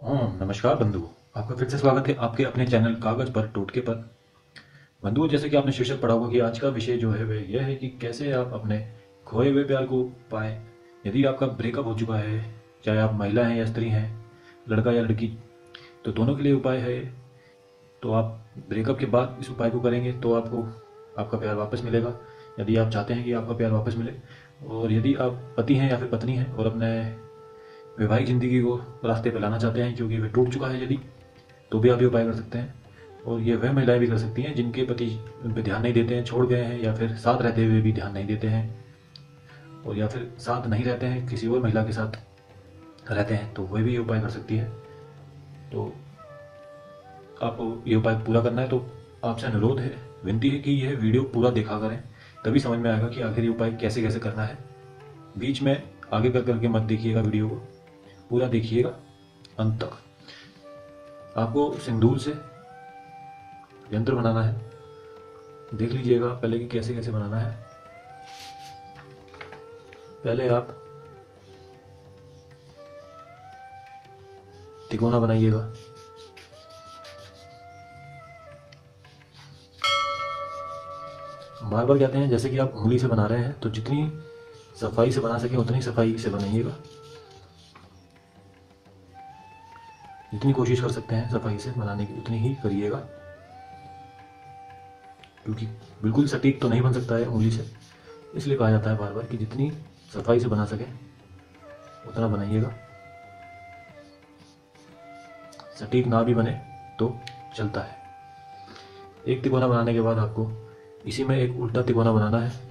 नमस्कार बंधु। आपका फिर से स्वागत है आपके अपने चैनल कागज पर टोटके पर। बंधु, जैसे कि आपने शीर्षक पढ़ा होगा कि आज का विषय जो है वह यह है कि कैसे आप अपने खोए हुए प्यार को पाएं। यदि आपका ब्रेकअप हो चुका है, चाहे आप महिला हैं या स्त्री हैं, लड़का या लड़की, तो दोनों के लिए उपाय है। तो आप ब्रेकअप के बाद इस उपाय को करेंगे तो आपको आपका प्यार वापस मिलेगा, यदि आप चाहते हैं कि आपका प्यार वापस मिले। और यदि आप पति हैं या फिर पत्नी हैं और अपने वैवाहिक ज़िंदगी को रास्ते पर लाना चाहते हैं क्योंकि वह टूट चुका है, यदि, तो भी आप ये उपाय कर सकते हैं। और ये वह महिलाएं भी कर सकती हैं जिनके पति उन पर ध्यान नहीं देते हैं, छोड़ गए हैं, या फिर साथ रहते हुए भी ध्यान नहीं देते हैं, और या फिर साथ नहीं रहते हैं, किसी और महिला के साथ रहते हैं, तो वह भी ये उपाय कर सकती है। तो आपको ये उपाय पूरा करना है तो आपसे अनुरोध है, विनती है कि यह वीडियो पूरा देखा करें, तभी समझ में आएगा कि आखिर ये उपाय कैसे कैसे करना है। बीच में आगे कर करके मत देखिएगा, वीडियो को पूरा देखिएगा अंत तक। आपको सिंदूर से यंत्र बनाना है, देख लीजिएगा पहले कि कैसे कैसे बनाना है। पहले आप तिकोना बनाइएगा। बार बार कहते हैं जैसे कि आप उंगली से बना रहे हैं, तो जितनी सफाई से बना सके उतनी सफाई से बनाइएगा, जितनी कोशिश कर सकते हैं सफाई से बनाने की उतनी ही करिएगा, क्योंकि बिल्कुल सटीक तो नहीं बन सकता है उंगली से। इसलिए कहा जाता है बार बार कि जितनी सफाई से बना सके उतना बनाइएगा। सटीक ना भी बने तो चलता है। एक तिकोना बनाने के बाद आपको इसी में एक उल्टा तिकोना बनाना है।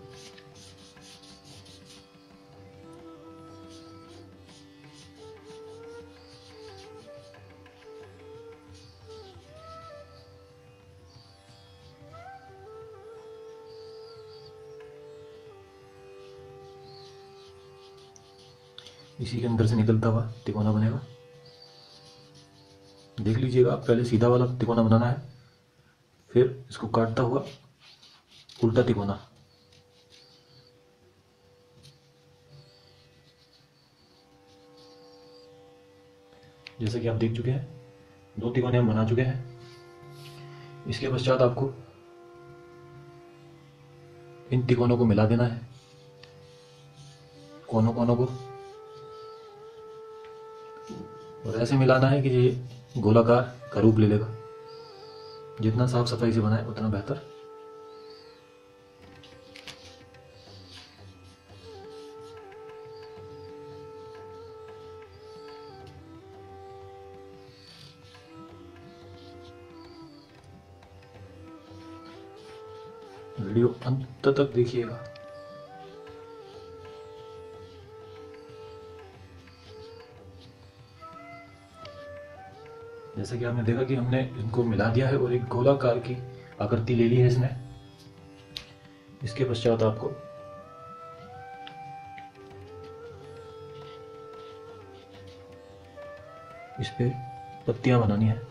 इसी के अंदर से निकलता हुआ तिकोना बनेगा। देख लीजिएगा, पहले सीधा वाला तिकोना बनाना है, फिर इसको काटता हुआ उल्टा तिकोना। जैसे कि आप देख चुके हैं, दो तिकोने हम बना चुके हैं। इसके पश्चात आपको इन तिकोनों को मिला देना है, कोनों कोनों को, और ऐसे मिलाना है कि ये गोलाकार का रूप ले लेगा। जितना साफ सफाई से बनाए उतना बेहतर। वीडियो अंत तक देखिएगा। जैसे कि आपने देखा कि हमने इनको मिला दिया है और एक गोलाकार की आकृति ले ली है इसने। इसके पश्चात आपको इस पे पत्तियां बनानी है।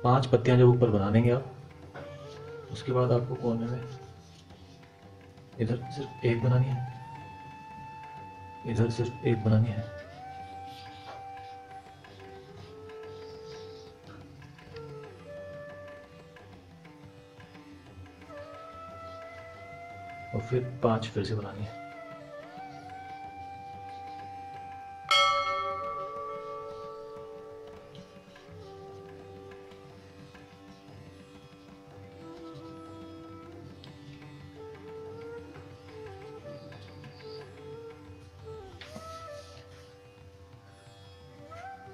पांच पत्तियां जब ऊपर बना देंगे आप, उसके बाद आपको कोने में इधर सिर्फ एक बनानी है, इधर सिर्फ एक बनानी है। और फिर पांच फिर से बनानी है।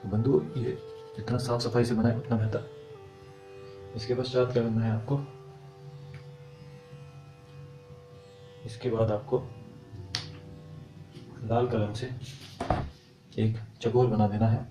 तो बंधु, ये जितना साफ सफाई से बनाए उतना बेहतर। इसके पश्चात क्या करना है आपको, इसके बाद आपको लाल कलम से एक चकोर बना देना है।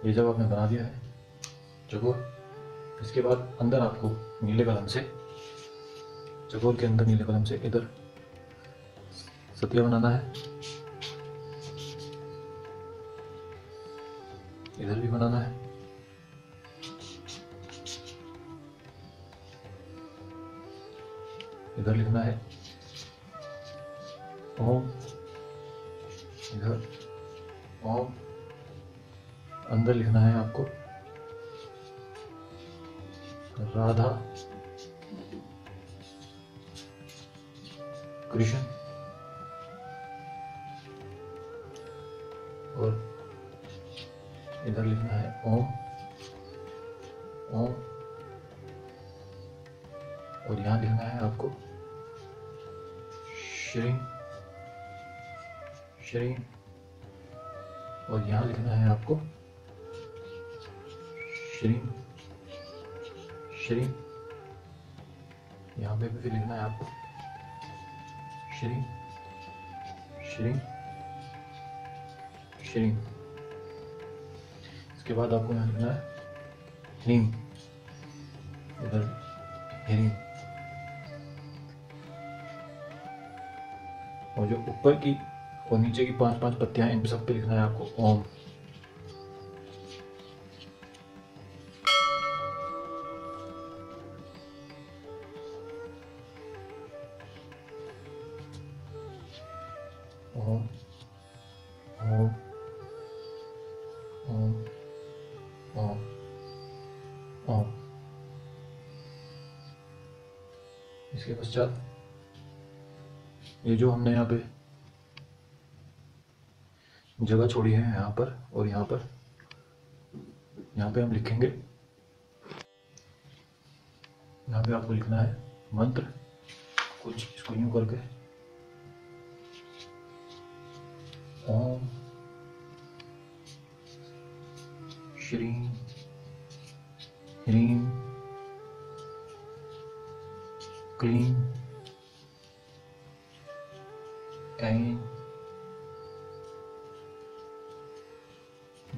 ये जब आपने बना दिया है चकोर, इसके बाद अंदर आपको नीले कलम से, चकोर के अंदर नीले कलम से इधर सतिया बनाना है, इधर भी बनाना है, इधर लिखना है ओम, इधर ओम, अंदर लिखना है आपको राधा कृष्ण, और इधर लिखना है ओम ओम, और यहाँ लिखना है आपको श्री श्री, और यहाँ लिखना है आपको श्री श्री, यहाँ पे भी फिर लिखना है आपको श्री श्री श्री। इसके बाद आपको यहाँ लिखना है ह्रीम, इधर ह्रीम, और जो ऊपर की और नीचे की 5-5 पत्तियां, इन सब पे लिखना है आपको ओम। ओम ओम ओम ओम ओम। इसके पश्चात ये जो हमने यहाँ पे जगह छोड़ी है यहाँ पर और यहाँ पर, यहाँ पे हम लिखेंगे, यहाँ पे आपको लिखना है मंत्र कुछ इसको यूं करके ओम श्री ह्रीम क्लीम ऐं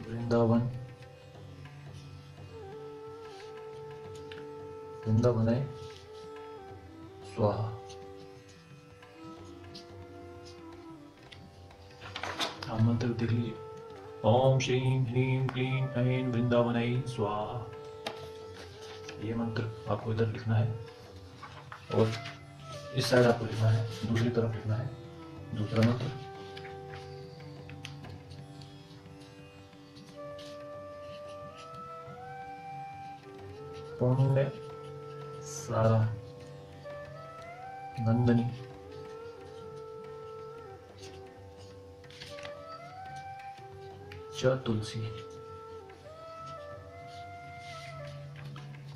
वृंदावन वृंदावनाय स्वाहा। आप मंत्र देख लीजिए, ओम श्रीं ह्रीं क्लीं ऐं वृंदावनाय स्वाहा। ये मंत्र आपको इधर लिखना है और इस साइड आपको लिखना है, दूसरी तरफ लिखना है दूसरा मंत्र। पुण्य सारा नंदनी च तुलसी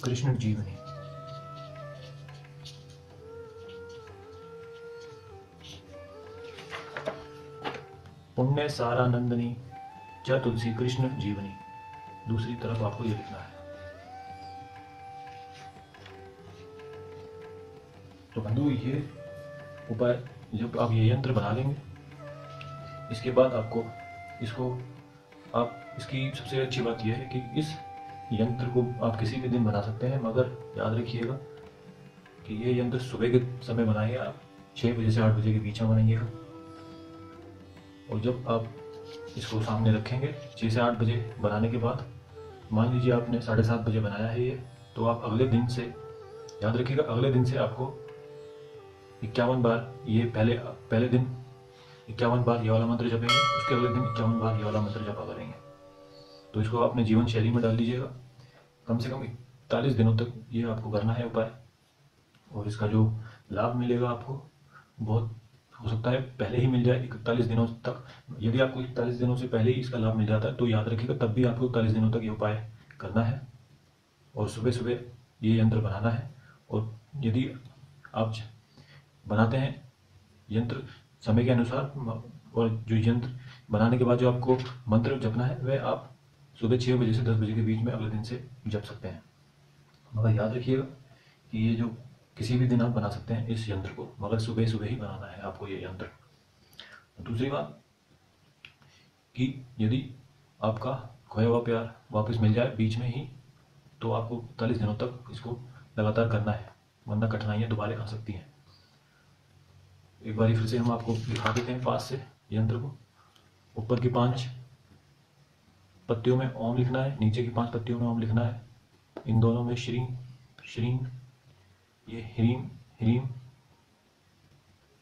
कृष्ण जीवनी। पुण्य सारा नंदनी च तुलसी कृष्ण जीवनी। दूसरी तरफ आपको ये लिखना है। तो बंधु, ये उपाय जब आप ये यंत्र बना लेंगे, इसके बाद आपको इसकी सबसे अच्छी बात यह है कि इस यंत्र को आप किसी भी दिन बना सकते हैं, मगर याद रखिएगा कि ये यंत्र सुबह के समय बनाइए। आप 6 बजे से 8 बजे के बीच में बनाइएगा, और जब आप इसको सामने रखेंगे 6 से 8 बजे बनाने के बाद, मान लीजिए आपने 7:30 बजे बनाया है ये, तो आप अगले दिन से, याद रखिएगा, अगले दिन से आपको 51 बार ये पहले दिन 51 बार ये वाला मंत्र जपेंगे, उसके अगले दिन 51 बार ये वाला मंत्र जपा करेंगे। तो इसको अपने जीवन शैली में डाल दीजिएगा। कम से कम 41 दिनों तक ये आपको करना है उपाय, और इसका जो लाभ मिलेगा आपको, बहुत हो सकता है पहले ही मिल जाए 41 दिनों तक। यदि आपको 41 दिनों से पहले ही इसका लाभ मिल जाता है तो याद रखिएगा तब भी आपको 41 दिनों तक ये उपाय करना है, और सुबह सुबह ये यंत्र बनाना है। और यदि आप बनाते हैं यंत्र समय के अनुसार, और जो यंत्र बनाने के बाद जो आपको मंत्र जपना है वह आप सुबह 6 बजे से 10 बजे के बीच में अगले दिन से जप सकते हैं। मगर याद रखिएगा कि ये जो किसी भी दिन आप बना सकते हैं इस यंत्र को, मगर सुबह सुबह ही बनाना है आपको ये यंत्र। दूसरी बात कि यदि आपका खोया हुआ प्यार वापस मिल जाए बीच में ही, तो आपको 41 दिनों तक इसको लगातार करना है, वरना कठिनाइयाँ दोबारा आ सकती हैं। एक बार फिर से हम आपको दिखा देते हैं पास से यंत्र को। ऊपर की 5 पत्तियों में ओम लिखना है, नीचे की 5 पत्तियों में ओम लिखना है। इन दोनों में श्रीं श्रीं, ये ह्रीं ह्रीं,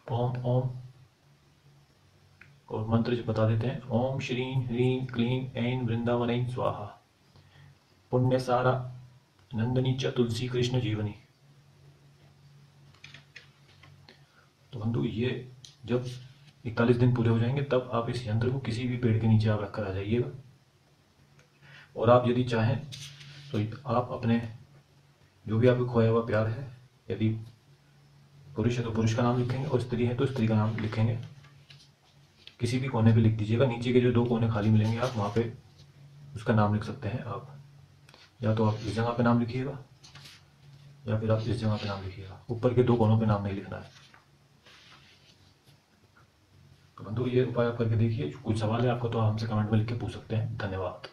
ओम ओम। और मंत्र जो बता देते हैं, ओम श्रीं ह्रीं क्लीं ऐं वृंदावनै स्वाहा, पुण्य सारा नंदनी च तुलसी कृष्ण जीवनी। तो बंधु, ये जब 41 दिन पूरे हो जाएंगे तब आप इस यंत्र को किसी भी पेड़ के नीचे आप रखकर आ जाइएगा। और आप यदि चाहें तो आप अपने जो भी आपको खोया हुआ प्यार है, यदि पुरुष है तो पुरुष का नाम लिखेंगे और स्त्री है तो स्त्री का नाम लिखेंगे। किसी भी कोने पे लिख दीजिएगा, नीचे के जो 2 कोने खाली मिलेंगे आप वहाँ पे उसका नाम लिख सकते हैं आप। या तो आप इस जगह पे नाम लिखिएगा या फिर आप इस जगह पे नाम लिखिएगा, ऊपर के 2 कोनों पे नाम नहीं लिखना है। तो बंधु, ये उपाय आप करके देखिए। कुछ सवाल है आपको तो आप हमसे कमेंट में लिख के पूछ सकते हैं। धन्यवाद।